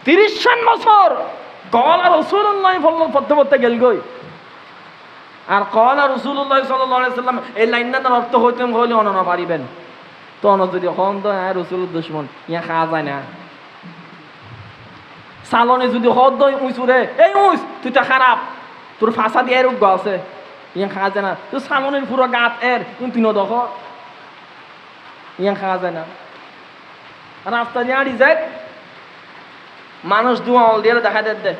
30 বছর কলা রাসূলুল্লাহ পড়তে পড়তে গেল গই। আর কলা রাসূলুল্লাহ সাল্লাল্লাহু আলাইহি সাল্লাম এই লাইনটার অর্থ হইতে হইলে অননা পারিবেন তো অন যদি হন তো রাসূলের দুশমন ইয়া খাওয়া যায় না। সালনে যদি হদ দই উঁচুরে এই উঁচ তুই তো খারাপ তোর ফাঁসা দিয়ে রোগ আছে ইয়া খাওয়া যায় না। তুই সালনের পুরো গাত তুই নদখ ইয়া খাওয়া যায় না। রাস্তা দিয়ে আড়ি যায় মানুষ দুয়া অল দিয়ে দেখা দে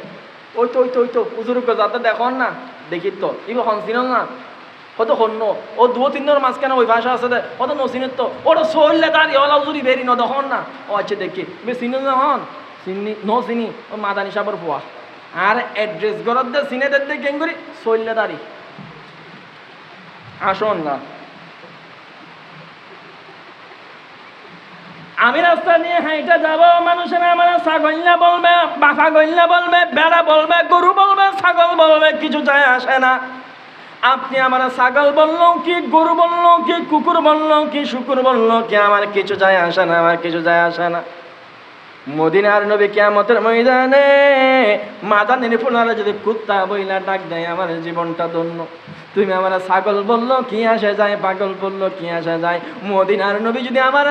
ওই তো ওই তো ওই তো উজুর যাতে দেখুন না দেখি তো এগুলো হনছিল না হয়তো হন্য ও 2-3 দিনের মাঝখানে ওই ভাষা আছে হয়তো নসিনের তো ওটা সরলে দাঁড়িয়ে ওলা উজুরি বেরি ন দেখুন না ও আচ্ছা দেখি চিনি না হন চিনি নো চিনি ও মাদানি সাবর পোয়া আর অ্যাড্রেস গরত দে চিনে দে কেন করি সরলে দাঁড়ি আসুন না। আমি রাস্তা নিয়ে হাইটা যাব মানুষেরা আমার ছাগল্লা বলবে বাফা গল্লা বলবে বেড়া বলবে গরু বলবে ছাগল বলবে কিছু যায় আসে না। আপনি আমার ছাগল বললো কি গরু বললো কি কুকুর বললো কি শুকুর বললো কি আমার কিছু যায় আসে না আমার কিছু যায় আসে না। মদিনার নবী কিয়ামতের ময়দানে মাদানির ফুলারা যদি কুত্তা বইলা ডাক দেয় আমার জীবনটা ধন্য। তুমি আমার ছাগল বললো কি আসে যায় পাগল বললো কি আসে যায়। মদিনার নবী যদি আমার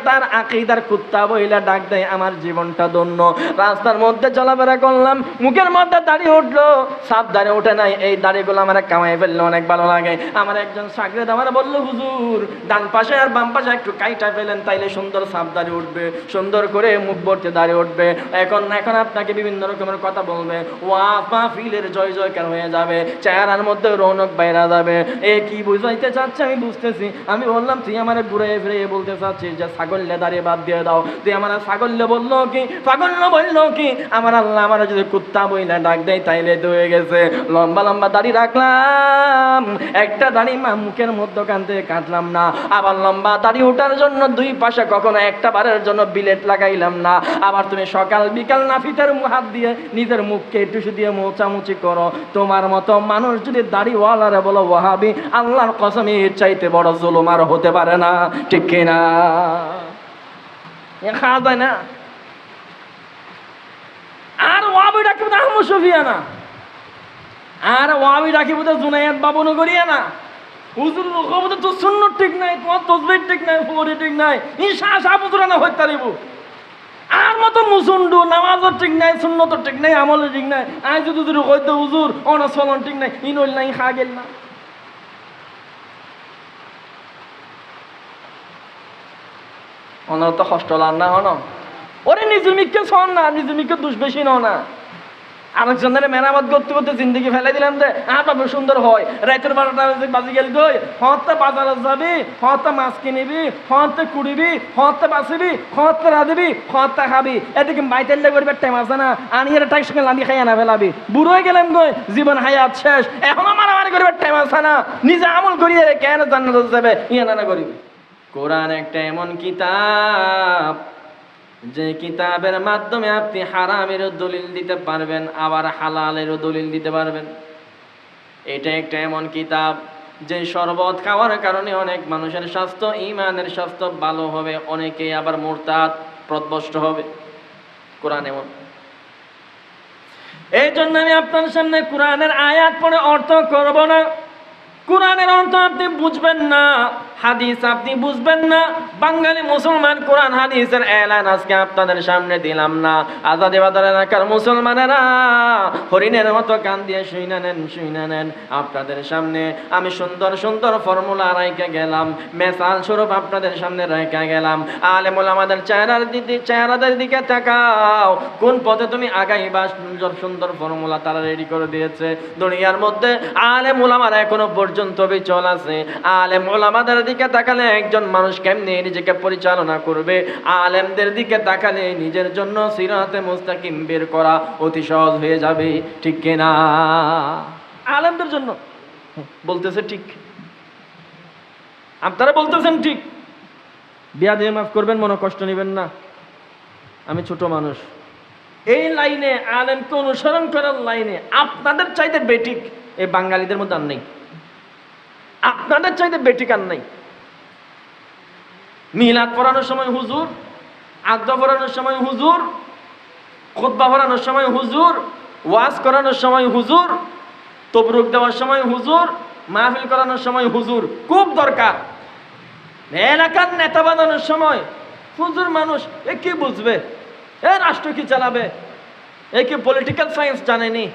তার আকীদার কুত্তা বইলা ডাক দেয় আমার জীবনটা ধন্য। রাস্তার মধ্যে চলাফেরা করলাম মুখের মধ্যে দাড়ি উঠলো সাপ দাড়ি ওঠে নাই এই দাড়িগুলো আমার কামাই ফেললো অনেক ভালো লাগে। আমার একজন শাগরেদ আমার বললো হুজুর ডান পাশে আর বাম পাশে একটু কাইটা ফেলেন তাইলে সুন্দর সাপ দাড়ি উঠবে সুন্দর করে মুখ ভর্তি দাড়ি উঠবে। এখন আপনাকে বিভিন্ন রকমের কথা বলবে ওয়া মাহফিলের জয় জয়কার হয়ে যাবে চেহারার মধ্যে রৌনক বাইরা যাবে। এ কি বুঝাইতে চাচ্ছে আমি বুঝতেছি। আমি বললাম তুই আমার ঘুরে ফিরে বলতে চাচ্ছিস যে ছাগল্লে দাঁড়িয়ে বাদ দিয়ে দাও। তুই আমার ছাগল্লে বললো কি পাগল্য বললো কি আমার আল্লাহ আমার যদি কুত্তা বইলা ডাক দেয় তাইলে তো হয়ে গেছে। লম্বা লম্বা দাড়ি রাখলাম একটা দাড়ি মুখের মধ্যখান থেকে কাটলাম না আবার লম্বা দাড়ি ওঠার জন্য দুই পাশে কখনো একটা বারের জন্য বিলেট লাগাইলাম না। আবার তুমি সকাল বিকাল নাফিতের হাত দিয়ে নিজের মুখকে টিস্যু দিয়ে মোছামুছি করো। তোমার মতো মানুষ যদি দাড়িওয়ালারে বলো ওয়াহাবি আল্লাহর কসম এর চাইতে বড় জুলুম আর হতে পারে না ঠিক কিনা? খাওয়া যায় না। আর ওয়াবি ডাকি বোধ আহমদ শফিয়ানা আর ওয়াবি ডাকি বোধ জুনাইয়াত বাবনু করিয়া না হুজুর বোধ তোর সুন্নত ঠিক নাই তোমার তসবির ঠিক নাই ফুরি ঠিক নাই ঈশা সাবুজুরা না হইতে পারিব আর মতো মুসুন্ডু নামাজও ঠিক নাই সুন্নত ঠিক নাই আমলও ঠিক নাই আই যদি কইতে হুজুর অনা চলন ঠিক নাই ই নইল নাই খা গেল না। অনার তো কষ্ট লাগ না হন ওরে নিজের মিককে শোন না নিজের মিককে দুষ বেশি নাও না। আরেকজনের মেরামত করতে করতে জিন্দগি ফেলে দিলাম যে বাবু সুন্দর হয় রাতের 12টা বাজি গেল গই হতে বাজারে যাবি হতে মাছ কিনিবি হতে কুড়িবি হতে বাঁচিবি হতে রাঁধিবি হতে খাবি এদিকে বাইতেল্লে করবে টাইম আছে না আনিয়ে টাইম সঙ্গে লাঁদি খাই আনা ফেলাবি বুড়ো হয়ে গেলাম গই জীবন হায়াত শেষ এখনো মারামারি করবে টাইম আছে না নিজে আমল করিয়ে কেন জান্নাত যাবে ইয়া না করিবি। কোরআন একটা এমন কিতাব যে কিতাবের মাধ্যমে আপনি হারামেরও দলিল দিতে পারবেন আবার হালালেরও দলিল দিতে পারবেন। এটা একটা এমন কিতাব যে শরবত খাওয়ার কারণে অনেক মানুষের স্বাস্থ্য ঈমানের স্বাস্থ্য ভালো হবে অনেকেই আবার মুরতাদ পথভ্রষ্ট হবে। কোরআন এমন। এই জন্য আমি আপনার সামনে কোরআনের আয়াত পড়ে অর্থ করব না। কোরআনের অর্থ আপনি বুঝবেন না হাদিস আপনি বুঝবেন না। বাঙালি মুসলমান কোরআন হাদিসের এলান আজকে আপনাদের সামনে দিলাম না। আজাদী বাজার এলাকার মুসলমানেরা হরিণের মতো কান দিয়ে শুইনা নেন। আপনাদের সামনে আমি সুন্দর সুন্দর ফর্মুলা রাইখা গেলাম মেসাল স্বরূপ আপনাদের সামনে রাইখা গেলাম। আলেম ওলামাদের চেহারাদের দিকে তাকাও কোন পথে তুমি আগাইবা সুন্দর সুন্দর ফর্মুলা তারা রেডি করে দিয়েছে। দুনিয়ার মধ্যে আলেম ওলামারা এখনো পর্যন্ত বিচল আছে। আলেম ওলামাদের দিকে তাকালে একজন মানুষ কেমনে নিজেকে পরিচালনা করবে আলেমদের দিকে তাকালে নিজের জন্য সিরাতে মুস্তাকিম বের করা অতি সহজ হয়ে যাবে ঠিক কিনা? আলেমদের জন্য বলতেছে ঠিক আপনারা বলতেছেন ঠিক বিয়া দিয়ে মাফ করবেন মনে কষ্ট নেবেন না আমি ছোট মানুষ। এই লাইনে আলেমকে অনুসরণ করার লাইনে আপনাদের চাইতে বেঠিক এই বাঙালিদের মধ্যে আর নেই। আপনাদের চাইতে বেঠিক আর নাই। মিলাদ পড়ানোর সময় হুজুর, আকদা পড়ানোর সময় হুজুর, খুতবা পড়ানোর সময় হুজুর, ওয়াজ করানোর সময় হুজুর, তবরুক দেওয়ার সময় হুজুর, মাহফিল করানোর সময় হুজুর খুব দরকার। এলাকার নেতা বানানোর সময় হুজুর মানুষ এ কি বুঝবে, এ রাষ্ট্র কি চালাবে, এ কি পলিটিক্যাল সায়েন্স জানেনি,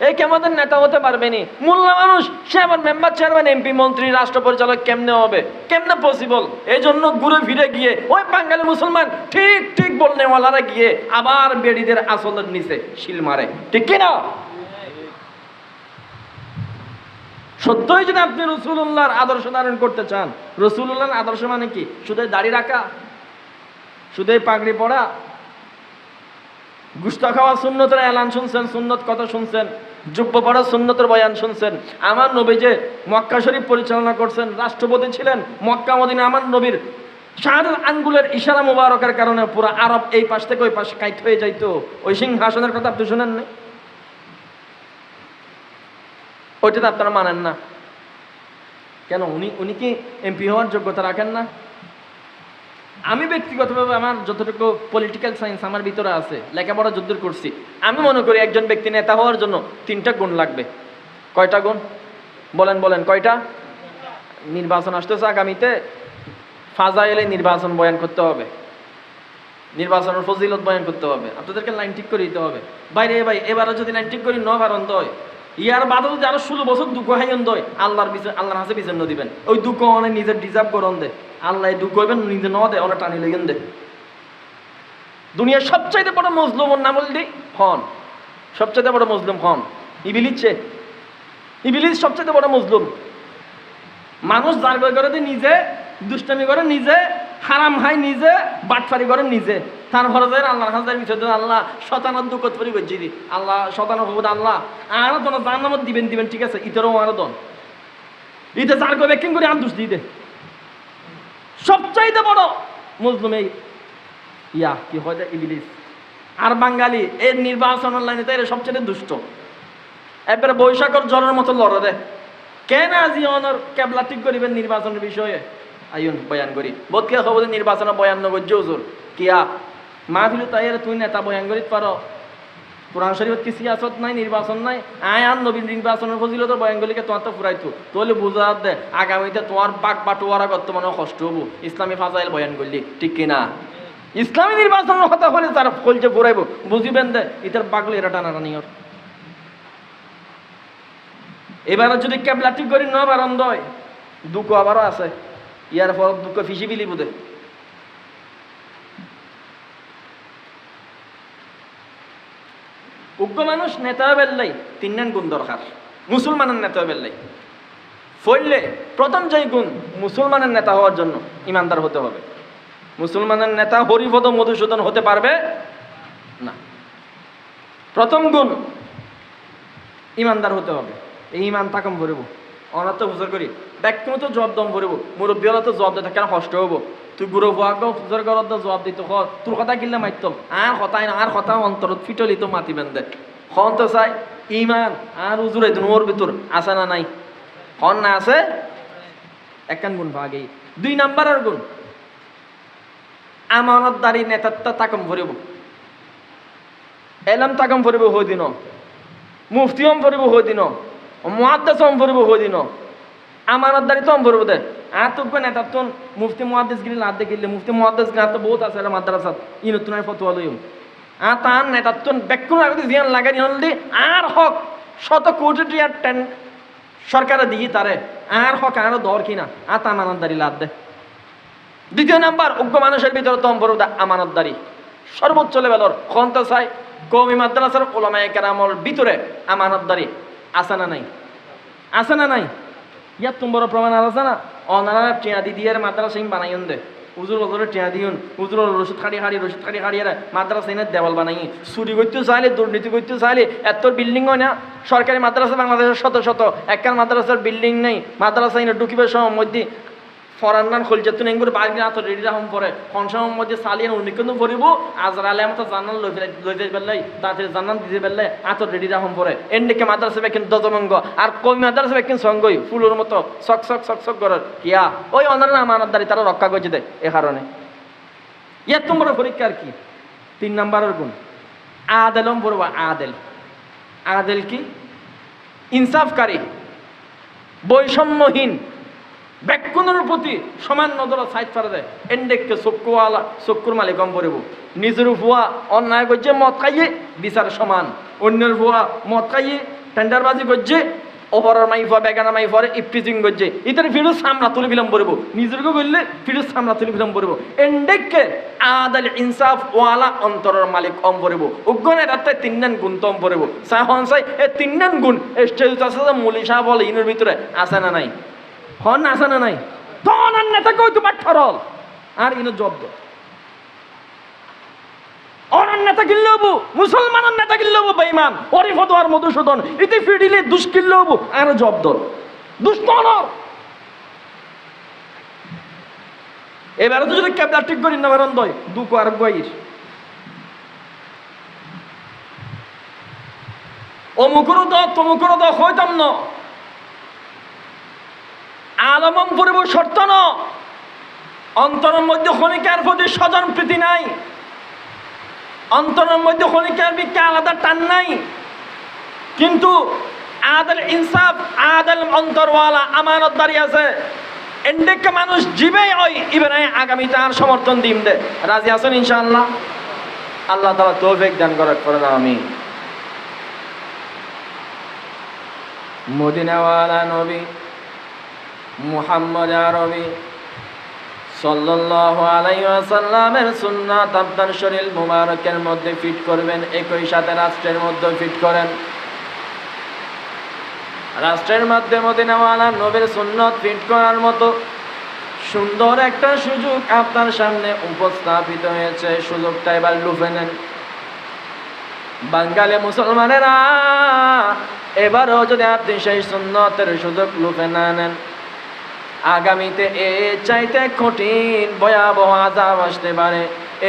এ কি আমাদের নেতা হতে পারবে নি, মোল্লা মানুষ সে আবার মেম্বার, চেয়ারম্যান, এমপি, মন্ত্রী, রাষ্ট্র পরিচালক কেমনে হবে, কেমনে পসিবল? এই জন্য ঘুরে ফিরে গিয়ে ওই বাঙালি মুসলমান ঠিক ঠিক বলনেওয়ালারা গিয়ে আবার বেড়িদের আসলের নিচে শিল মারে, ঠিক কিনা? সত্যই যদি আপনি রসুল্লাহর আদর্শ ধারণ করতে চান, রসুল্লাহর আদর্শ মানে কি? শুধু দাড়ি রাখা, শুধু পাগড়ি পড়া, গুস্ত খাওয়া সুন্নতের এলান শুনছেন, সুন্নত কথা শুনছেন, জুব্ব পড়া সুন্নতের বয়ান শুনছেন। আমার নবী যে মক্কা শরীফ পরিচালনা করছেন, রাষ্ট্রপতি ছিলেন মক্কা মদিনা, আমার নবীর শাহাদাত আঙ্গুলের ইশারা মুবারকের কারণে পুরো আরব এই পাশ থেকে ওই পাশ কাইত হয়ে যাইতো। ওই সিংহাসনের কথা আপনি শুনেন না? ওইটা তো আপনারা মানেন না কেন? উনি কি এমপি হওয়ার যোগ্যতা রাখেন না? আমি ব্যক্তিগতভাবে আমার যতটুকু পলিটিক্যাল সায়েন্স আমার ভিতরে আছে, লেখাপড়া যদ্দূর করছি, আমি মনে করি একজন ব্যক্তি নেতা হওয়ার জন্য 3টা গুণ লাগবে। কয়টা গুণ বলেন? বলেন কয়টা? নির্বাচন আসতেছে আগামীতে, ফাজাইলে নির্বাচন বয়ান করতে হবে, নির্বাচনের ফজিলত বয়ান করতে হবে, আপনাদেরকে লাইন ঠিক করে দিতে হবে। বাইরে ভাই এবারও যদি লাইন ঠিক করি নবারন্ত হয়, ইয়ার বাদও যদি আরো 16 বছর দুঃখ হাইন দয়, আল্লাহর হাসে বিচার দিবেন। ওই দুঃখ অনেক নিজের ডিজার্ভ করন দে, আল্লাহ দুঃখ হইবেন নিজে ন দে, অনেক টানি লেগেন দে। দুনিয়ার সবচাইতে বড় মজলুম ওর নাম বললি হন, সবচাইতে বড় মজলুম হন ইবিলিস। ইবিলিস সবচাইতে বড় মজলুম। মানুষ যার করে নিজে দুষ্টামি করে, নিজে হারাম হাই, নিজে বাটফারি করে নিজে, তারপরে যায় আল্লাহর হাজার ভিতরে আল্লাহ শতানত দুঃখ তৈরি করছি দি, আল্লাহ শতানত হবো আল্লাহ আরো দন যার নামত দিবেন দিবেন, ঠিক আছে, ইতেরও আরো দন ইতে যার করে ব্যাকিং করে আন্দোষ দিয়ে দে। সবচাইতে বড় মজলুম এই কি হয় ইবলিস। আর বাঙালি এর নির্বাচনের লাইনে তাই সবচেয়ে দুষ্ট, একবারে বৈশাখর জ্বরের মতো লড়ে দে। কেন আজি অনর কেবলা ঠিক করিবেন নির্বাচনের বিষয়ে আইন বয়ান করি, বোধ কে হবো নির্বাচনে বয়ান নগর জোর কিয়া মাহফিল তাই তুই নেতা বয়ান করিত পারো, কোরআন শরীফত কি সিয়াসত নাই, নির্বাচন নাই, আয়ান নবীন নির্বাচনের ফজিলতের বয়ানগুলিকে তোমার তো ফুরাইতো, তাহলে বুঝা দে আগামীতে তোমার বাক বাটোয়ারা বর্তমানে কষ্ট হবো ইসলামী ফাজাইল বয়ান করলি, ঠিক কিনা? ইসলামী নির্বাচনের কথা হলে তারা ফলছে ফুরাইব, বুঝিবেন দে ইতার বাগলে এরা টানাটানি ওর। এবারে যদি কেবলা ঠিক করি নবার অন্ধ হয়, দুঃখ আবারও আছে, ইয়ার পর দুঃখ ফিসি বিলি বুঝে। উগ্র মানুষ নেতা বেললাই 3 গুণ দরকার, মুসলমানের নেতা বেললাই ফললে প্রথম যেই গুণ মুসলমানের নেতা হওয়ার জন্য ইমানদার হতে হবে। মুসলমানের নেতা হরিপদ মধুসূদন হতে পারবে না। প্রথম গুণ ইমানদার হতে হবে। এই ইমান তাকম ভরিব, অনাথ হুজুর করি ব্যাখ্য তো জবাব দম ভরিব, মুরব্বী হলে তো জবাব দিতে কেন কষ্ট হবো, তুই গুরু ভাগ হুজুর ঘরত জবাব দিত, তোর কথা কিনলে মারতম, আর কথাই না, আর কথা অন্তরত ফিটলি তো মাতি বেঁধে খন তো চাই ইমান আর হুজুর এই ওর ভিতর আছে না নাই? হন না আছে, একখান গুণ ভাগেই। 2 নাম্বারের গুণ আমানতদারি নেতাত্ব তাকম ভরিব, এলাম তাকম ভরিব হই দিন, মুফতিম ভরিব হই দিন, মুহাদ্দিসম ভরিব হই দিন, আমানতদারি তো ভরিব দে। আর তো নেতাত্ব মুফতি মুহাদ্দিস গিরি লাদ দেখিলে, মুফতি মুহাদ্দিস গিরি তো বহুত আছে মাদ্রাসাত ই নতুন ফতোয়া লইম, আর তার নেতাত্ব ব্যাকুণ আগতে জিয়ান লাগাই হল আর হক শত কোটি টিয়ার সরকারে দিই তারে আর হক আরো দর কিনা, আর তা আমানতদারি লাদ দে। 2 নাম্বার উগ্র মানুষের ভিতরে তম ভরব আমানতদারি সর্বোচ্চ লেভেলর খন্ত চাই। কওমি মাদ্রাসার উলামায়ে কেরামর ভিতরে আমানতদারি আছে না নাই? আছে না নাই? ইয়ার তুমি বড় প্রমাণ আছে না? অনারা টিয়া দিয়ে মাদ্রাসা বানাইন দে, উজুর ওজরে টিয়া দিউন, উজুর রসিদ খাড়ি মাদ্রাসা এনে দেওয়াল বানাই, চুরি করতে চাইলে, দুর্নীতি করতে চাইলে এত বিল্ডিং হয় না। সরকারি মাদ্রাসা বাংলাদেশের শত শত, একখান মাদ্রাসার বিল্ডিং নেই, মাদ্রাসা এনে ঢুকিবার সময় মধ্যে ফরান্নান খলজাতুন এঙ্গুর বাড়ি হাত রেডি রাখুন পরে কনসাম মধ্যে চালিয়ে উন্নিকন্দ পড়িব, আজরালে মতো জান্নাল লই যাই বেললাই, তাড়াতাড়ি জান্নাল দিতে বেললে হাত রেডি রাখুন পরে এন্ডিকে মাদ্রাসা বেকিন দজমঙ্গ আর কই মাদ্রাসা বেকিন সঙ্গই ফুলের মতো চক চক চক চক করার কিয়া ওই অনার আমানতদারি তারা রক্ষা করছে দে। এ কারণে ইয়ার তোমার পরীক্ষার কি 3 নাম্বারের গুণ আদেলম পড়ব। আদেল, আদেল কি? ইনসাফকারী, বৈষম্যহীন, ব্যাকুণের প্রতি সমান নজর সাইড করে দেয়। এন্ডেককে চক্ষুওয়ালা, চক্ষুর মালিকম পড়ব। নিজের ভুয়া অন্যায় করছে মদ খাইয়ে বিচার সমান, অন্যের ভুয়া মদ খাইয়ে টেন্ডারবাজি করছে, ওপরের মাইফা বেগানা মাইফারে ইফটিজিং করছে, ইতার ফিরুজ সামরা তুলে বিলম্ব করব, নিজেরকে বললে ফিরুজ সামরা তুলে বিলম্ব করব। এন্ডেককে আদাল ইনসাফ ওয়ালা অন্তরের মালিক অম পড়ব। উগ্গনের রাত্রে তিনজন গুণ তম পড়ব। সাহন সাই এই তিনজন গুণ স্টেজ আছে যে মলি সাহ বলে ইনের ভিতরে আছে না নাই? হন আছে না নাই? তখন আর নেতা কই তোমার ঠরল আর ইনের জব্দ অনার নেতা কিনলে হবো, মুসলমানের নেতা কিনলে হবো বেঈমান অরিফত আর মধুসূদন ইতি ফিডিলে দুষ কিনলে হবো আর জব্দ দুশ্মন। এবারে তো যদি ক্যাবলা ঠিক করি না বেরন দয় দুঃখ আর গাইর অমুকর দ তমুকর দ হইতাম ন আলমম পরিব শর্ত ন অন্তরের মধ্যে ক্ষণিকার প্রতি স্বজন প্রীতি নাই, অন্তরের মধ্যে ক্ষণিকার বিকে আলাদা টান নাই, কিন্তু আদল ইনসাফ আদল অন্তরওয়ালা আমানতদারি আছে। এন্ডেকে মানুষ জীবে ওই ইবেনে আগামীতে আর সমর্থন দিম দে রাজি আছেন ইনশাআল্লাহ। আল্লাহ তাআলা তৌফিক দান করে না আমি। মদিনাওয়ালা নবী মুহাম্মদ আরবি সাল্লাল্লাহু আলাইহি ওয়াসাল্লামের সুন্নাত আপনার শরীর মুবারকের মধ্যে ফিট করবেন, একই সাথে রাষ্ট্রের মধ্যে ফিট করেন। রাষ্ট্রের মধ্যে মদিনাওয়ালা নবীর সুন্নাত ফিট করার মতো সুন্দর একটা সুযোগ আপনার সামনে উপস্থাপিত হয়েছে। সুযোগটা এবার লুফে নেন বাঙালি মুসলমানেরা। এবারও যদি আপনি সেই সুন্নতের সুযোগ লুফে না নেন, আগামীতে এর চাইতে কঠিন ভয়াবহ আযাব আসতে পারে।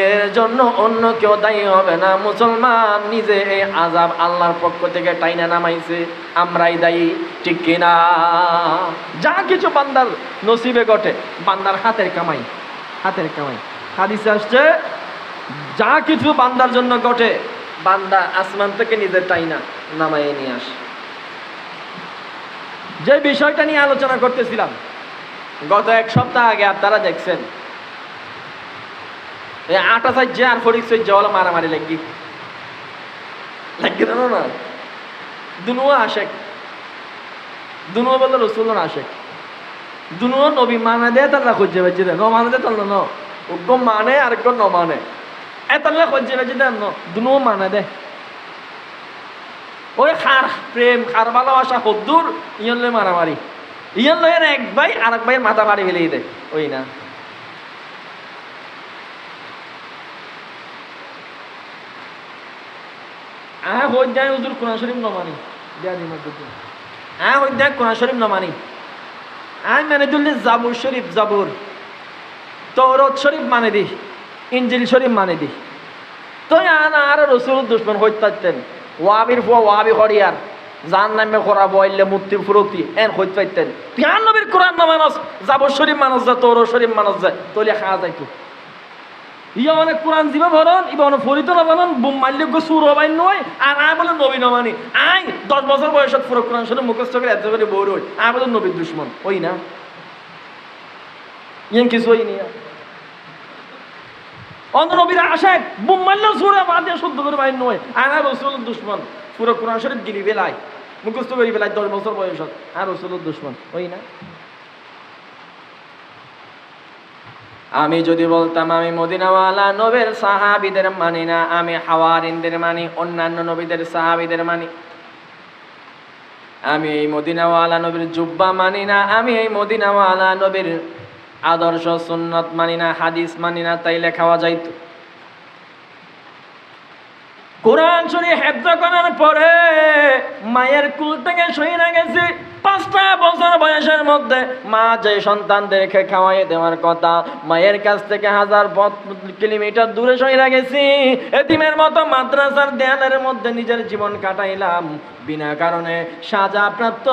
এর জন্য অন্য কেউ দায়ী হবে না, মুসলমান নিজে এই আযাব আল্লাহর পক্ষ থেকে টাইনা নামাইছে, আমরাই দায়ী, ঠিক কিনা? যা কিছু বান্দার নসিবে ঘটে বান্দার হাতের কামাই, হাতের কামাই। হাদিসে আসছে যা কিছু বান্দার জন্য ঘটে বান্দা আসমান থেকে নিজের টাইনা নামাইয়ে নিয়ে আসে। যে বিষয়টা নিয়ে আলোচনা করতেছিলাম গত এক সপ্তাহ আগে, আপনারা দেখছেন এই 28 যে আর 46 জল মারামারি লাগি জানো না? দুনুও আশেক, দুনুও বললো রসুলের আশেক, দুনুও নবী মানে দেয় তারা খুঁজে বেঁচে দেয়, ন মানে দেয় তাহলে ন উগ্র মানে আরেক ন মানে এতালে খুঁজে বেঁচে দেয়, ন দুনুও মানে দেয়। ওই খার প্রেম খার ভালোবাসা হদ্দুর ইয়ন লয় মারামারি, ইয়ন লয়ের এক ভাই আর এক ভাইয়ের মাথা বাড়ি ফেলেই দেয়। ওই না হইদায় হুজুর কোরআন শরীফ নমানি হইদায় কোরআন শরীফ নমানি আমি মানে দিল্লি জাবুর শরীফ, জাবুর তৌরাত শরীফ মানে দি, ইনজিল শরীফ মানে দি। তো আর রসুল দুশ্মন হইতেন ওয়াবির ফুয়া ওয়াবি হরিয়ার যার নামে করা বইলে মুক্তির ফুরতি এন হইতে পাইতেন। পিয়ান নবীর কোরআন না মানুষ, জাবুর শরীফ মানুষ যায়, তৌরাত শরীফ মানুষ যায়, তলে খাওয়া যাইতো। ইয়া অনেক কোরআন জীবা ভরন ইবা অনেক ফরিত না বানন বুম মারলে গো সুর হবাই নয়। আর আয় বলে নবী নমানি, আই 10 বছর বয়সত পুরো কোরআন শরীফ মুখস্থ করে এত করে বড় হই, আয় বলে নবীর দুশ্মন। ওই না ইয়েন কিছু হই নি অন্য নবীরা আশেক বুম মারলেও সুরে বাদে শুদ্ধ করে বাইর নয়, আর রসুলের দুশ্মন পুরো কোরআন শরীফ গিলি বেলায় মুখস্থ করে বেলায় 10 বছর বয়সত আর রসুলের দুশ্মন। ওই না আমি যদি বলতাম আমি মদিনাওয়ালা নবীর সাহাবীদের মানি না, আমি হাওয়ারিনদের মানি, অন্যান্য নবীদের সাহাবীদের মানি, আমি এই মদিনাওয়ালা নবীর জুব্বা মানি না, আমি এই মদিনাওয়ালা নবীর আদর্শ সুন্নত মানি না, হাদিস মানি না, তাইলে খাওয়া যাইতো। কোরআন শরীফ হেফজ করার পরে মায়ের কুল থেকে সইরা গেছে, 5টা বছর বয়সের মধ্যে মা যে সন্তানদেরকে খাওয়াই দেওয়ার কথা, মায়ের কাছ থেকে 1000 কিলোমিটার দূরে সইরা গেছি। এতিমের মতো মাদ্রাসার দেয়ালের মধ্যে নিজের জীবন কাটাইলাম। বিনা কারণে সাজাপ্রাপ্ত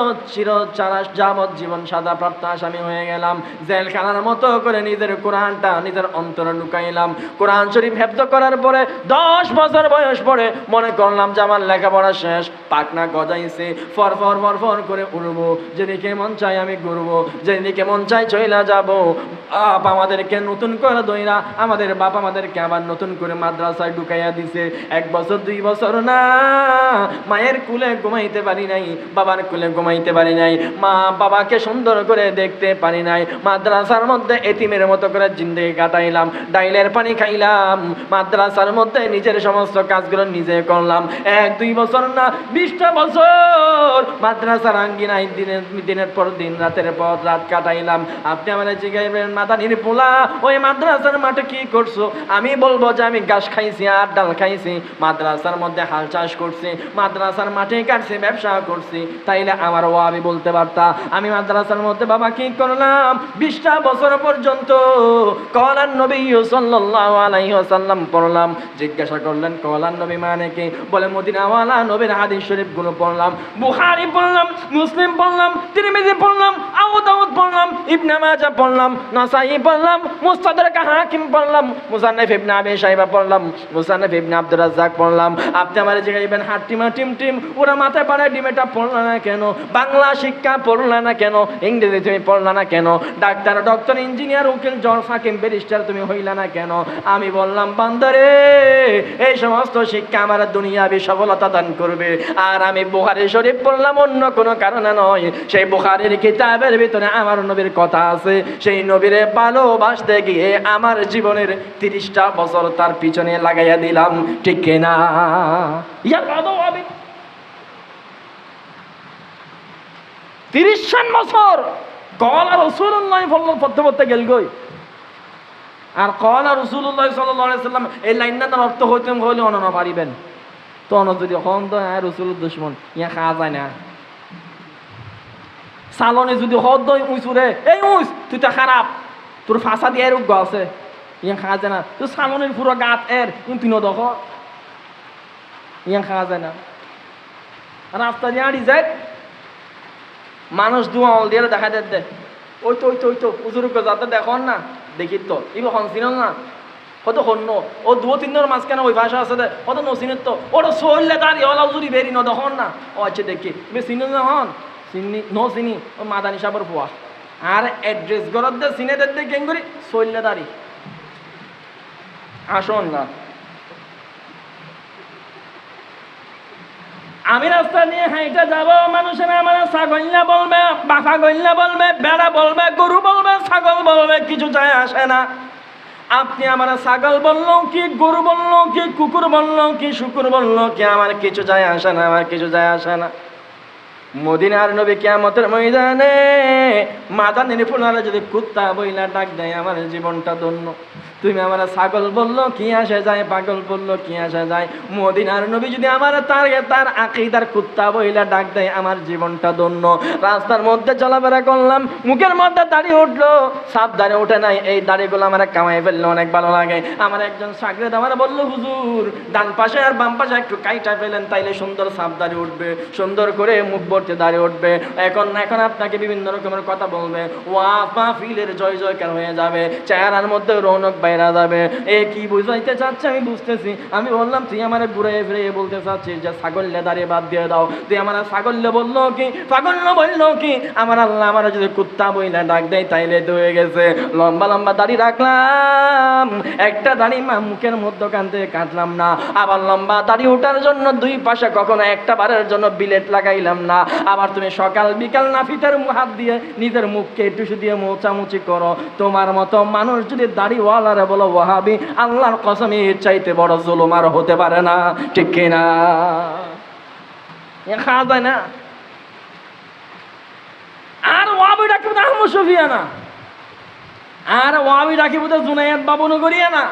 যাবজ্জীবন সাজাপ্রাপ্ত আসামি হয়ে গেলাম। জেলখানার মতো করে নিজের কোরআনটা নিজের অন্তরে লুকাইলাম। কোরআন শরীফ হেফজ করার পরে 10 বছর বয়স পরে মনে করলাম যে আমার লেখাপড়া শেষ। পাকনা গজাইছে, ফর ফর ফর ফর করে উড়বো, যেদিকে মন চাই আমি ঘুরবো, যেদিকে মন চাই চইলা যাব। বাপ আমাদেরকে নতুন করে দইরা, আমাদের বাপ আমাদেরকে আবার নতুন করে মাদ্রাসায় ঢুকাইয়া দিছে। 1 বছর 2 বছর না, মায়ের কুলে ঘুমাইতে পারি নাই, বাবার কুলে ঘুমাইতে পারি নাই, মা বাবাকে সুন্দর করে দেখতে পারি নাই। মাদ্রাসার মধ্যে এতিমের মতো করে জিন্দেগি কাটাইলাম, ডাইলের পানি খাইলাম। মাদ্রাসার মধ্যে নিজের সমস্ত কাজগুলো নিজে করলাম। 1-2 বছর না, 20টা বছর মাদ্রাসার আঙ্গিনায় দিনের পর দিন, রাতের পর রাত কাটাইলাম। আপনি আমার জিজ্ঞাসা মাদানির পোলা, ওই মাদ্রাসার মাঠে কি করছো? আমি বলবো যে আমি ঘাস খাইছি আর ডাল খাইছি, মাদ্রাসার মধ্যে হাল চাষ করছি, মাদ্রাসার মাঠে কাটছি, ব্যবসা করছি। তাইলে আমার আমি বলতে পারতা আমি মাদ্রাসার মধ্যে বাবা কি করলাম? 20টা বছর পর্যন্ত কওলান নবী সাল্লাল্লাহু আলাইহি ওয়াসাল্লাম পড়লাম। জিজ্ঞাসা করলেন কওলান নবী মানে কি? বলে মদিনাওয়ালা নবীর হাদিস শরীফ গুলো পড়লাম, বুখারী পড়লাম, মুসলিম পড়লাম, তিরমিজি পড়লাম, আবু দাউদ পড়লাম, ইবনে মাজাহ পড়লাম, নাসাই পড়লাম, মুস্তাদরাক হাকিম পড়লাম, মুসান্নাফ ইবনে আবি শাইবা পড়লাম, মুসান্নাফ ইবনে আব্দুর রাজ্জাক পড়লাম। আপনি আমারে জিজ্ঞাসা হাট্টিমা টিম ওরা মাথায় পাড়ায় ডিমেটা পড়লা না কেন? বাংলা শিক্ষা পড়লা না কেন? ইংরেজি তুমি পড়লা না কেন? ডাক্তার, ডক্টর, ইঞ্জিনিয়ার, উকিল, জজ, হাকিম, ব্যারিস্টার তুমি হইলা না কেন? আমি বললাম বান্দারে, এই সমস্ত শিক্ষা আমার দুনিয়াবি সফলতা দান করবে। আর আমি বুখারী শরীফ পড়লাম অন্য কোনো কারণে নয়। সেই বুখারীর কিতাবের ভিতরে আমার নবীর কথা আছে। সেই নবীরে ভালোবাসতে গিয়ে আমার জীবনের 30টা বছর তার পিছনে লাগাইয়া দিলাম, ঠিক কিনা? ইয়ার বাদও আমি 30 বছর কওলা রাসূলুল্লাহ পড়তে পড়তে গেল গই। আর কওলা রাসূলুল্লাহ সাল্লাল্লাহু আলাইহি সাল্লাম এই লাইনটার অর্থ হইতেম হইলে অননা পারিবেন তো অন যদি হন তো রাসূলুর দুশমন ইয়া খাওয়া যায় না। সালনে যদি হদ দই উইসুরে, এই উইস তুই তো খারাপ, তোর ফাঁসা দিয়ে রোগ আছে, ইয়া খাওয়া যায় না। তুই সালনের পুরো গাত তুই নদখ, ইয়া খাওয়া যায় না। রাস্তা দিয়ে আড়ি যায় মানুষ দুয়া অল দিয়ে দেখা দে, ওই তো উজুর যাতে দেখুন না, দেখি তো ইব হনসিন না কত হন্য ও 2-3 মাঝখানে ওই ভাষা আছে দে কত নসিনের তো ওটা সরলে দাঁড়িয়ে ওলা উজুরি বেরি ন দেখুন না। ও আচ্ছা দেখি চিনি না হন চিনি চিনি ও মাদানি সাবর পোয়া আর অ্যাড্রেস গরত দে চিনে দে কেঙ্গুরি সরলে দাঁড়ি আসুন না। আমি রাস্তা নিয়ে হাইটা যাব, মানুষেরা আমার ছাগল্লা বলবে, বাফা গল্লা বলবে, বেড়া বলবে, গরু বলবে, ছাগল বলবে, কিছু যায় আসে না। আপনি আমার ছাগল বললো কি, গরু বললো কি, কুকুর বললো কি, শুকুর বললো কি, আমার কিছু যায় আসে না, আমার কিছু যায় আসে না। মদিনার নবী কিয়ামতের ময়দানে মাদানির ফুলারা যদি কুত্তা বইলা ডাক দেয় আমার জীবনটা ধন্য। তুমি আমার ছাগল বললো কি আসে যায়, পাগল বললো কি আসে যায়। মদিনার নবী যদি আমার তার আকীদার কুত্তা বইলা ডাক দেয় আমার জীবনটা ধন্য। রাস্তার মধ্যে চলাফেরা করলাম, মুখের মধ্যে দাড়ি উঠলো, সাপ দাড়ি ওঠে নাই, এই দাড়িগুলো আমার কামাই ফেললো, অনেক ভালো লাগে। আমার একজন শাগরেদ আমার বললো হুজুর ডান পাশে আর বাম পাশে একটু কাইটা ফেলেন, তাইলে সুন্দর সাপ দাড়ি উঠবে, সুন্দর করে মুখ ভর্তি দাড়ি উঠবে। এখন আপনাকে বিভিন্ন রকমের কথা বলবে, ওয়াজ মাহফিলের জয় জয়কার হয়ে যাবে, চেহারার মধ্যে রৌনক বাইরা যাবে। এ কি বুঝাইতে চাচ্ছে আমি বুঝতেছি। আমি বললাম তুই আমার ঘুরে ফিরে বলতে চাচ্ছিস যে ছাগল্লে দাঁড়িয়ে বাদ দিয়ে দাও। তুই আমার ছাগল্লে বললো কি, পাগল্য বললো কি? আমার আল্লাহ আমার যদি কুত্তা বইলা ডাক দেয় তাইলে তো হয়ে গেছে। লম্বা লম্বা দাড়ি রাখলাম, একটা দাড়ি মুখের মধ্যখান থেকে কাটলাম না। আবার লম্বা দাড়ি ওঠার জন্য 2 পাশে কখনো একটা বারের জন্য বিলেট লাগাইলাম না। আবার তুমি সকাল বিকাল নাফিতের হাত দিয়ে নিজের মুখকে টিস্যু দিয়ে মোচামুচি করো। তোমার মতো মানুষ যদি দাড়িওয়ালারে বলো ওয়াহাবি, আল্লাহর কসম এর চাইতে বড় জুলুম আর হতে পারে না, ঠিক কিনা? খাওয়া যায় না। আর ওয়াহাবি ডাকি বোধ আহমদ শফিয়ানা, আর ওয়াহাবি ডাকি বোধ জুনায়েদ বাবু নগরিয়া না।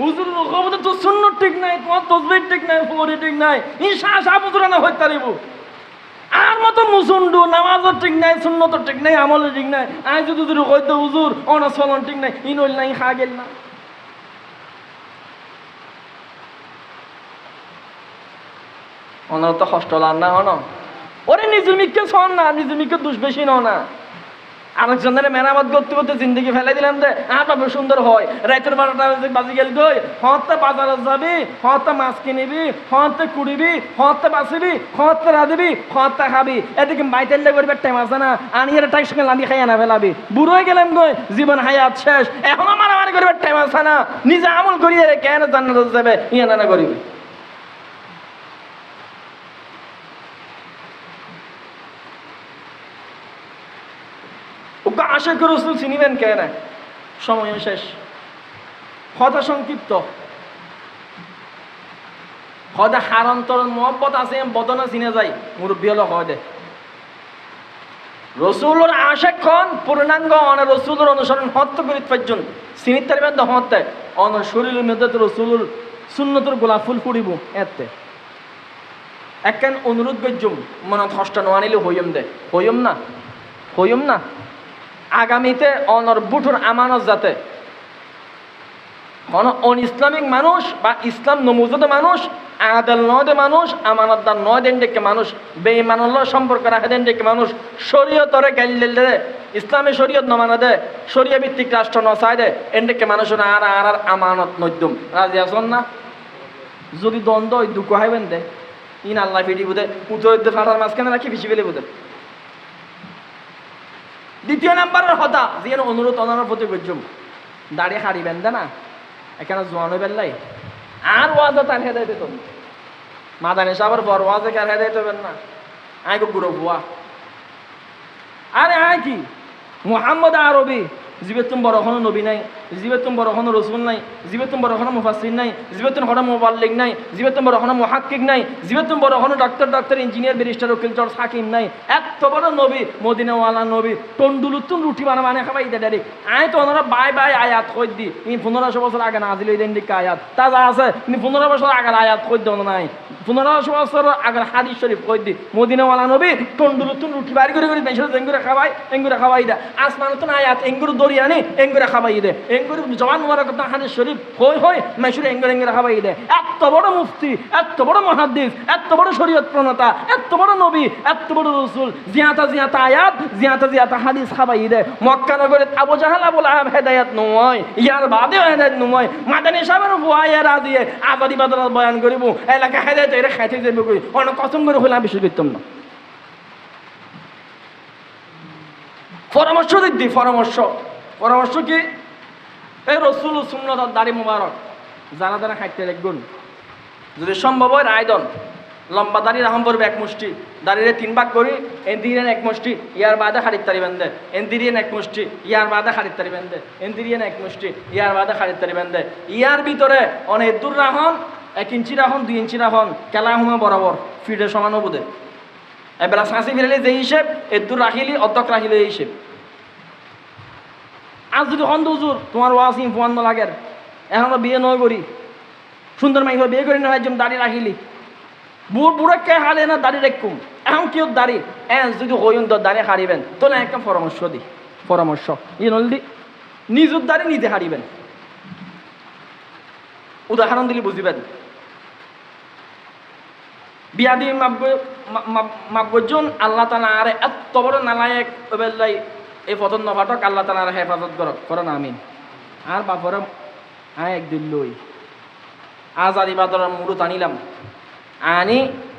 হুজুর বোধ তোর সুন্নত ঠিক নাই, তোমার তসবিহ ঠিক নাই, ফকরি ঠিক নাই, ঈশা শাহ হুজুর না হইতে পারিব। আর মতো মুসুন্ডু নামাজও ঠিক নাই, সুন্নত ঠিক নাই, আমল ঠিক নাই। আই যদি কইতো হুজুর অনা চলন ঠিক নাই, ই নইল নাই খা গেল না। অনার তো কষ্ট লান না হন ওরে নিজমিককে শোন না, নিজমিককে দুষ বেশি ন না। আরেকজনের মেরামত করতে করতে জিন্দগি ফেলে দিলাম যে বাবু সুন্দর হয়। রাতের 12টা বাজি গেল গই, হতে বাজারে যাবি, হতে মাছ কিনিবি, হতে কুড়িবি, হতে বাঁচিবি, হতে রাঁধিবি, হতে খাবি। এদিকে বাইতেল্লে করবে টাইম আছে না, আনিয়ে টাইম সঙ্গে লাঁধি খাই আনা ফেলাবি। বুড়ো হয়ে গেলাম গই, জীবন হায়াত শেষ, এখনো মারামারি করবে টাইম আছে না। নিজে আমল করিয়ে কেন জান্নাত যাবে ইয়া না করিবি। আশিক রাসূল চিনিবেন কেন? সময় শেষ, কথা সংক্ষিপ্ত। হয়তো হারান্তর মহব্বত আছে বদনা চিনে যায় মুরব্বী হলো হয় দে রসুলের আশিক খন পূর্ণাঙ্গ অনে রসুলের অনুসরণ হত্য করিত পাইজন চিনিত পারবেন তো হত্যে অন শরীরের মধ্যে তো রসুলের সুন্নতের গোলাপ ফুল ফুড়িব এতে একখান অনুরোধ গজ্জুম মনত হষ্ট নোয়ানিলে হইম দে হইম না আগামীতে অনর বুটুর আমানত যাতে কোন অন ইসলামিক মানুষ বা ইসলাম নমুজত মানুষ আদাল নয় মানুষ আমানতদার নয় দেন ডেকে মানুষ বেঈমানুল্লাহ সম্পর্ক রাখে দেন ডেকে মানুষ শরীয়তরে গাইলে ইসলামী শরীয়ত নমানা দে শরিয়া ভিত্তিক রাষ্ট্র নচাই দে এন্ডেকে মানুষ আর আমানত নদ্যম রাজি আসন না যদি দ্বন্দ্ব দুঃখ হাইবেন দে ইন আল্লাহ ফিটি বুধে উত্তর ফাটার মাঝখানে রাখি বেশি পেলে বুধে। দ্বিতীয় নাম্বারের হতা যেন অনুরোধ অনার প্রতি গজ্জম দাঁড়িয়ে হারিবেন দে না এখানে জোয়ানো বেল্লাই আর ওয়াজে তার হেদায় দিত মাদানি সাহেবের পর ওয়াজে কার হেদায় দেবেন না আয় গো গুরু ভুয়া আরে আয় কি মুহাম্মদ আরবি জীবেতুম বড় কোনো নবী নাই জীবেতুম বড় কোনো রসুল নাই জীবেতুম বড় কোনো মুফাসসির নাই জীবেতুম বড় মুবাল্লিগ নাই জীবেতুম বড় কোনো মুহাক্কিক নাই জীবেতুম বড় কোনো ডক্টর ইঞ্জিনিয়ার ব্যারিস্টার উকিল জজ হাকিম নাই এত বড় নবী মদিনাওয়ালা নবী টন্ডুলুতুন রুটি বানা খাবাই দে ডাইরেক্ট আয় তো ওনারা বাই আয়াত কই দি ইনি 1500 বছর আগে নাজিল হই দেন দিকে আয়াত তাজা আছে ইনি 15 বছর আগে আয়াত কই দেন নাই 1500 বছর আগে হাদিস শরীফ কই দি মদিনাওয়ালা নবী টন্ডুলুতুন রুটি বাড়ি করে মেশর এঙ্গুরে খাবাই দে আসমানতুন আয়াত এঙ্গুর দরিয়ানি এঙ্গুরে খাবাই দে এঙ্গুর জওয়ান মুবারক হাদিস শরীফ কই মেশর এঙ্গুরে খাবাই দে এত বড় মুফতি এত বড় মুহাদ্দিস এত বড় শরীয়ত প্রণেতা এত বড় নবী এত বড় রাসূল জিয়াতা আয়াত জিয়াতা হাদিস খাবাই দে মক্কা নগরে আবু জাহাল আবুল আহাব হেদায়েত নয় ইয়ার বাদে হেদায়েত নয় মাদানী সাহেবের বুয়াইয়া রাজিয়ে আবাদি বাদরা বয়ান করিব এলাকা হেদায়েত এর খাইতে যাবে কই অনেক কসম করে হইলা বিশ্বাস করতাম না। পরামর্শ দিদি পরামর্শ কি এই রসুল সুন্নত দাড়ি মুবারক যারা খাইতে দেখুন যদি সম্ভব হয় রায়দন লম্বা দাড়ি রাহম পড়বে এক মুষ্টি দাড়িরে 3 ভাগ করি এন্দিরিয়ান এক মুষ্টি ইয়ার বাদে খাড়িত তারি বেঁধে এন্দিরিয়ান এক মুষ্টি ইয়ার বাদে খাড়িত তারি বেঁধে এন্দিরিয়ান এক মুষ্টি ইয়ার বাদে খাড়িত তারি বেঁধে ইয়ার ভিতরে অনেক দূর রাহন 1 ইঞ্চি রাহন 2 ইঞ্চি রাহন কেলা হুমা বরাবর ফিটের সমান বোধে এবার সাঁচি ফিরালে যে হিসেব এদুর রাখিলি অধ্যক রাখিলে এই হিসেব। আজ যদি হন হুজুর তোমার ওয়াসিম ফোয়ান্ন লাগের এখন বিয়ে নয় করি সুন্দর মাই বিয়ে করি না একজন দাড়ি রাখিলি বুড়ো কে হালে না দাড়ি রেখুম এখন কেউ দাড়ি যদি হইন তো দাড়ি হারিবেন তো না একটা পরামর্শ নলদি নিজের দাড়ি নিজে হারিবেন। উদাহরণ দিলে বুঝিবেন বিয়া দিয়ে মাপজন আল্লাহ তালা আরে এত বড় নালায়ক ওবেলাই এই পতন নভাটক আল্লাহ তালা আর হেফাজত করো না আমিন আর বাপর একদিন লই আজাদি বাদর মুড়ুত আনিলাম আনি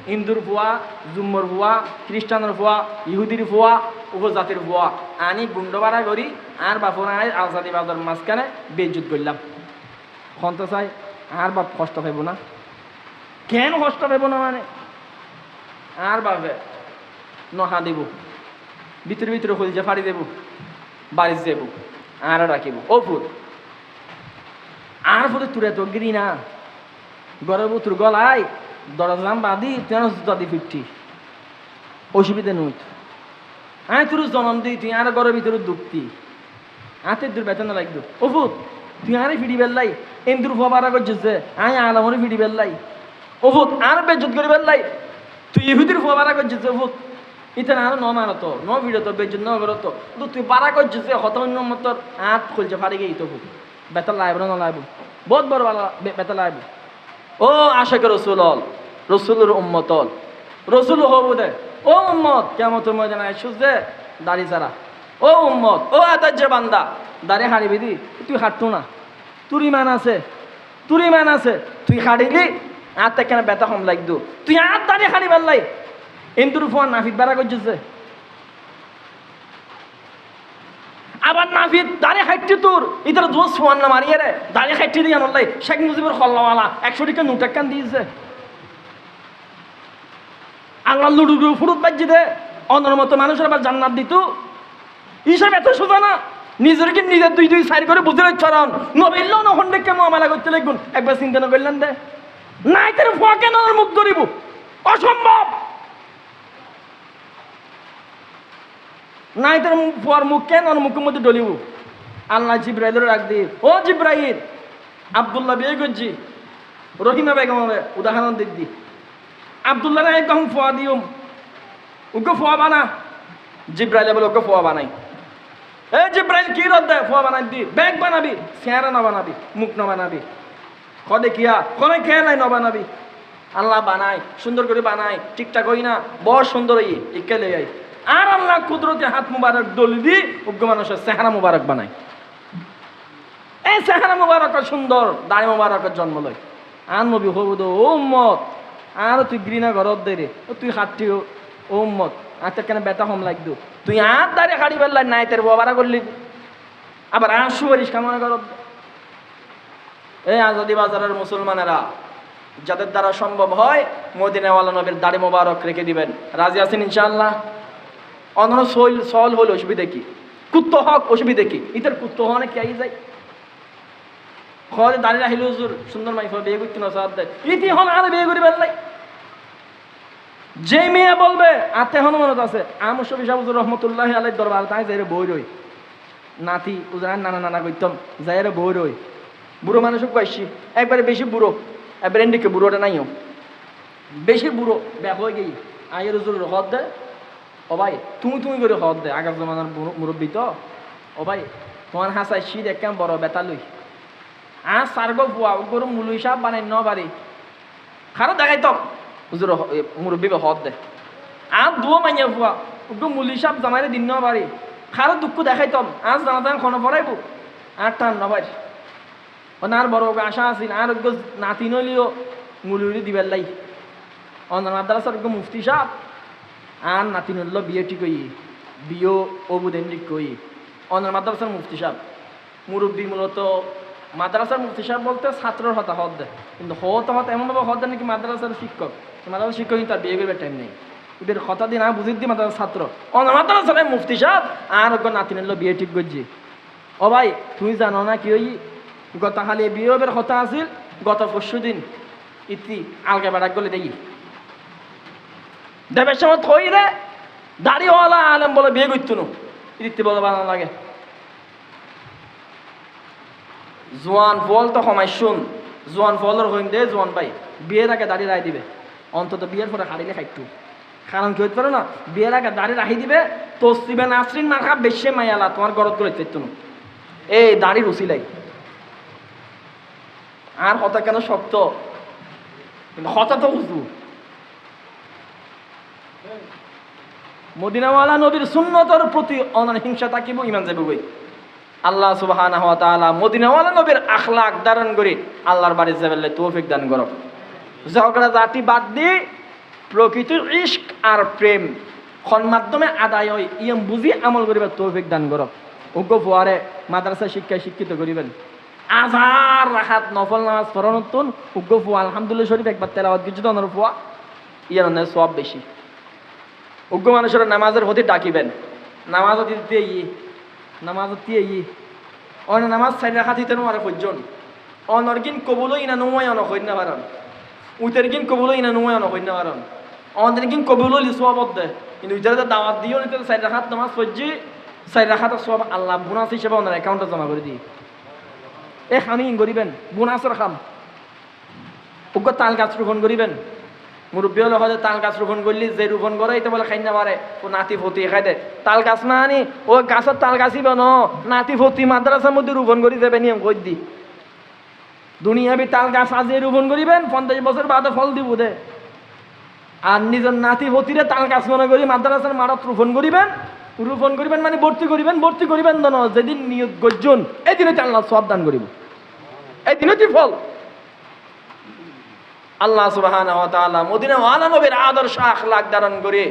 হিন্দুর ভুয়া জুম্মর ভুয়া খ্রিস্টানের ভুয়া ইহুদির ভুয়া উপজাতির ভুয়া আনি গুন্ডবাড়া করি আর বাপর আজাদি বাদর মাঝখানে বেজ্জুত করলাম খন্ত চাই আর বাপ কষ্ট পাইব না কেন কষ্ট পাইব না মানে আর বাপে নহা দেব ভিতরে হলজে ফাড়ি দেব বাড়ি যাব আর রাখিব ও ফুল আর ফুলে তুরে তো গিরি না গরব তোর গলায় দরজাম বাঁধি তুই জুতা দি ফিরটি অসুবিধা নই আয় তোর জনম দিই তুই আর গরের ভিতরে দুঃখতি হাতের দূর বেতন লাগতো ও ফুট তুই আরে ফিরি বেল্লাই এন্দুর ফোয়ারা করছে আয় আলামরে ফিরি বেল্লাই ও ফুট আর বেজত করি বেল্লাই তুই ইহুদির ফোয়ারা করছিস ও ফুট ইতে না ন মারত ন ভিড়ত বেজন ন করত কিন্তু তুই বারা করছিস হত অন্য মতর আট খুলছে ফাড়ি গিয়ে তো বেতার লাইব না লাইব বহুত বড় বালা বেতার লাইব ও আশাকে রসুল রসুলের উম্মত রসুল হব দে ও উম্মত কেমতের ময়দানে আইসুস দে দাড়ি ছাড়া ও উম্মত ও আতার যে বান্দা দাড়ি হারিবি দি তুই হাঁটতো না তুর ইমান আছে তুই হারিলি আর তা কেন বেতা কম লাগতো তুই আর দাড়ি হারিবার লাই ইন্দুর ফোন নাফিদ বাড়া করছিস আবার নাফিদ দাঁড়িয়ে খাইটি তোর ইতার দোষ ফোন না মারিয়ে রে দাঁড়িয়ে খাইটি দিয়ে আনলাই শেখ মুজিবুর খল্লাওয়ালা 100 টাকা নোট একখান দিয়েছে আল্লাহ লুডু ফুরুত বাজি দে অন্যর মতো মানুষের আবার জান্নাত দিত হিসাব এত সোজা না নিজেরকে নিজের দুই সাইড করে বুঝে চরণ নবীল্ল নখন ডেকে মামলা করতে লাগুন একবার চিন্তা না করলেন দে নাই তোর ফোয়া কেন মুখ ধরিব অসম্ভব নাই তোর ফোয়ার মুখ কেন ওর মুখের মধ্যে ডলিব আল্লাহ জিব্রাইলের রাখ দি ও জিব্রাইল আব্দুল্লাহ বিয়ে করছি রহিমা বেগমের উদাহরণ দিক দি আব্দুল্লাহ একদম ফোয়া দিও ওকে ফোয়া বানা জিব্রাইলে বলে ওকে ফোয়া বানাই এ জিব্রাইল কি রদ দে ফোয়া বানাই দি ব্যাগ বানাবি চেহারা না বানাবি মুখ না বানাবি কদে কিয়া কোনে খেয়ে নাই ন বানাবি আল্লাহ বানাই সুন্দর করে বানাই ঠিকঠাক হই না বড় সুন্দর হই ইকেলে আই আর আল্লাহ কুদরতে হাত মুবারক দলি দি উগ্র মানুষের চেহারা মুবারক বানাই এই চেহারা মুবারক সুন্দর দাড়ি মুবারকের জন্ম লয় আর নবী হবুদ ও উম্মত আর তুই ঘৃণা ঘরত দে রে তুই হাঁটটি ও উম্মত আর তোর কেন বেতা হম লাগতো তুই আর দাঁড়িয়ে হাড়ি বেললাই নাই তোর বাবারা করলি আবার আর সুপারিশ কামনা করত এই আজাদি বাজারের মুসলমানেরা যাদের দ্বারা সম্ভব হয় মদিনাওয়ালা নবীর দাড়ি মোবারক রেখে দিবেন রাজি আছেন ইনশাআল্লাহ অন্য সল হল অসুবিধা কি কুত্ত হক অসুবিধা কি ইতার কুত্ত হনে কে আই যায় খোয়াজে দাঁড়িয়ে রাহিল হুজুর সুন্দর মাইফা বিয়ে করতে না সাথ দেয় ইতি হন আর বিয়ে করি বেললাই যে মেয়ে বলবে আতে হন মনত আছে আমর শফি সাহ হুজুর রহমতুল্লাহ আলাই দরবার তাই যাই বই রই নাতি উজান নানা করতাম যাই বই রই বুড়ো মানুষ কয়েছি একবারে বেশি বুড়ো একবারে এন্ডিকে বুড়োটা নাইও বেশি বুড়ো ব্যাপ হয়ে গেই আয়ের হুজুর হদ দেয় ও ভাই তুমি করে হদ দে আগার জমানার মুরব্বী তো ও ভাই তোমার হাসাই শীত একদম বড় বেতা লই আর সার্গ বুয়া গরু মুলুই সাপ বানাই ন বাড়ি খারো দেখাই তো হুজুর মুরব্বী হদ দে আর দুয়ো মাইয়া বুয়া ওগো মুলি সাপ জামাইরে দিন ন বাড়ি খারো দুঃখ দেখাইতম আজ জানা খন পড়াইব আর টান ন বাড়ি আর বড় আশা আছিল আর নাতি নলিও মুলুরি দিবার লাই অন্য মাদ্রাসার মুফতি সাপ আর নাতি নল বিয়ে ঠিক হই বিয়ে অবুদেন ঠিক কই অন্য মাদ্রাসার মুফতি সাহেব মুরব্বী মূলত মাদ্রাসার মুফতি সাহেব বলতে ছাত্রর হতা হদ দেয় কিন্তু হত এমনভাবে হদ দেয় নাকি মাদ্রাসার শিক্ষক তার বিয়ে করবার টাইম নেই এদের হতা দিন আর বুঝিয়ে দিই মাদ্রাসার ছাত্র অন্য মাদ্রাসার মুফতি সাহেব আর নাতি নল বিয়ে ঠিক করছি ও ভাই তুমি জানো না কি হই গত খালি বিয়ে বের হতা আছিল গত পরশু দিন ইতি আলগা বেড়াক গলে দেখি দেবের সময় থই রে দাড়িওয়ালা আলেম বলে বিয়ে করতো না ইতি বলে বানানো লাগে জোয়ান ফল তো সময় শুন জোয়ান ফলের হইম দে জোয়ান ভাই বিয়ের আগে দাড়ি রাই দিবে অন্তত বিয়ের পরে হারিলে খাইতো কারণ কি হইতে পারো না বিয়ের আগে দাড়ি রাখি দিবে তসিবে নাসরিন মাখা বেশি মায়ালা তোমার গরত করে চাইতো না এই দাড়ি রুচিলাই আর হতা কেন শক্ত কিন্তু হতা তো বুঝবো মদিনাওয়ালা নবীর সুন্নতর প্রতি অনার হিংসা থাকিব ইমান যাবে বই আল্লাহ সুবহানাহু ওয়া তাআলা মদিনাওয়ালা নবীর আখলাক ধারণ করে আল্লাহর বাড়ি যাবেলে তৌফিক দান করো ঝগড়া জাতি বাদ দিয়ে প্রকৃত ইশক আর প্রেম খন মাধ্যমে আদায় হয় ইয়ম বুঝি আমল করিবার তৌফিক দান করো উগ্র ফুয়ারে মাদ্রাসা শিক্ষায় শিক্ষিত করিবেন আজহার রাখাত নফল নামাজ পড়ানোর উগ্র ফুয়া আলহামদুলিল্লাহ শরীফ একবার তেলাওয়াত কিছু তো ফুয়া ইয়ার সব বেশি উগ্র মানুষের নামাজের প্রতি ডাকিবেন নামাজও দিতে অন্য নামাজ চাই রাখা দিতে নোয়ারে পর্যন্ত অনর্গিন কবুলো ইনা নোয়াই অনহন্য পারন উইতেরগিন কবুলো ইনা নোয়াই অনহন্য পারন অনর্গিন কবুলো লিসুয়াবদ্ধ কিন্তু উইটারে দাওয়াত দিও নিতে চাই রাখাত নামাজ পড়ছি চাই রাখাত সব আল্লাহ বোনাস হিসেবে ওনার অ্যাকাউন্টে জমা করে দিই খানি করিবেন বোনাসের খাম উগ্র তাল গাছ রোপণ করিবেন মুরব্বী হলে হয়তো তাল গাছ রোপণ করলি, যে রোপণ করে এটা বলে খাই না পারে ও নাতি ফতি খাই দে। তাল গাছ না আনি ও গাছের তাল গাছই বেন নাতি ফতি মাদ্রাসার মধ্যে রোপণ করি যাবে নিয়ম কই দি। দুনিয়াবি তাল গাছ আজিয়ে রোপণ করিবেন, 50 বছর বাদে ফল দিব দে। আর নিজের নাতি ফতিরে তাল গাছ মনে করি মাদ্রাসার মারত রোপণ করিবেন। রোপণ করিবেন মানে ভর্তি করিবেন দন, যেদিন নিয়ত গর্জন এই দিনে আল্লাহ সব দান করিব, এই দিনে তুই ফল। আল্লাহ সুবহানাহু ওয়া তাআলা মদিনা ওয়ালা নবীর আদর্শ আখলাক ধারণ করে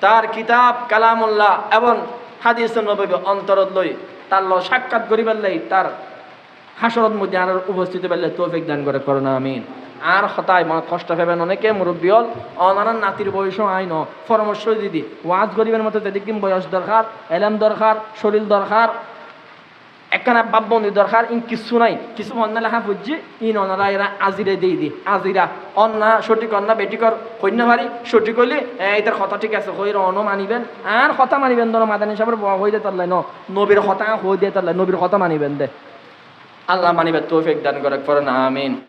তার কিতাব কালামুল্লাহ এবং হাদিস নবী অন্তরত লই তার সাক্ষাৎ করিবার লাই তার হাসরত মধ্যে আর উপস্থিত পেলে তৌফিক দান করে করোনা আমিন। আর হতায় মনে কষ্ট পাবেন অনেকে মুরব্বী হল অনারান নাতির বয়স আইন পরামর্শ দিদি ওয়াজ গরিবের মতো যেদিন বয়স দরকার, এলাম দরকার, শরীর দরকার, একখানা বাপবন্দি দরকার, ইন কিছু নাই। কিছু অন্য লেখা বুঝছি ইন অনারা এরা আজিরে দিয়ে দি আজিরা অন্যা সঠিক অন্যা বেটিকর কন্যা ভারি সঠিক হইলে এটার কথা ঠিক আছে হইর অন মানিবেন। আর কথা মানিবেন ধরো মাদানী সাহেবের হয়ে দিয়ে তার ন নবীর কথা হয়ে দিয়ে তার নবীর কথা মানিবেন দে। আল্লাহ মানিবেন তৌফিক দান করে না আমিন।